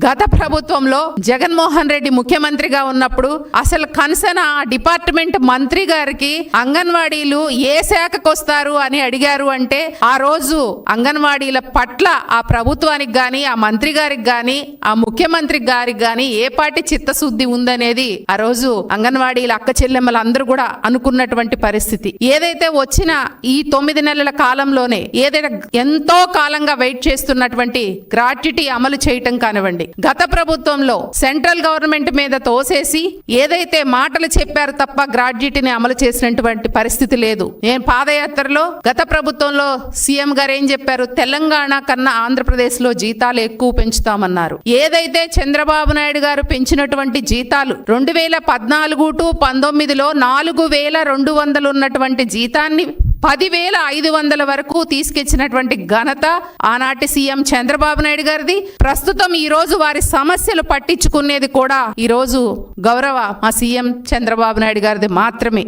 గత ప్రభుత్వంలో జగన్మోహన్ రెడ్డి ముఖ్యమంత్రిగా ఉన్నప్పుడు అసలు కన్సర్న్ ఆ డిపార్ట్మెంట్ మంత్రి గారికి అంగన్వాడీలు ఏ శాఖకు వస్తారు అని అడిగారు అంటే ఆ రోజు అంగన్వాడీల పట్ల ఆ ప్రభుత్వానికి గాని ఆ మంత్రి గారికి గాని ఆ ముఖ్యమంత్రి గారికి గాని ఏ పాటి చిత్తశుద్ధి ఉందనేది ఆ రోజు అంగన్వాడీల అక్క చెల్లెమ్మలు అందరూ కూడా అనుకున్నటువంటి పరిస్థితి. ఏదైతే వచ్చిన ఈ 9 నెలల కాలంలోనే ఏదైతే ఎంతో కాలంగా వెయిట్ చేస్తున్నటువంటి గ్రాట్యుటీ అమలు చేయటం కానివ్వండి, గత ప్రభుత్వంలో సెంట్రల్ గవర్నమెంట్ మీద తోసేసి ఏదైతే మాటలు చెప్పారు తప్ప గ్రాట్యుటీని అమలు చేసినటువంటి పరిస్థితి లేదు. నేను పాదయాత్రలో గత ప్రభుత్వంలో సీఎం గారు ఏం చెప్పారు, తెలంగాణ కన్నా ఆంధ్రప్రదేశ్ లో జీతాలు ఎక్కువ పెంచుతామన్నారు. ఏదైతే చంద్రబాబు నాయుడు గారు పెంచినటువంటి జీతాలు 2014 టు 19లో 4200 ఉన్నటువంటి జీతాన్ని 10,500 వరకు తీసుకొచ్చినటువంటి ఘనత ఆనాటి సీఎం చంద్రబాబు నాయుడు గారిది. ప్రస్తుతం ఈ రోజు వారి సమస్యలు పట్టించుకునేది కూడా ఈ రోజు గౌరవ మా సీఎం చంద్రబాబు నాయుడు గారిది మాత్రమే.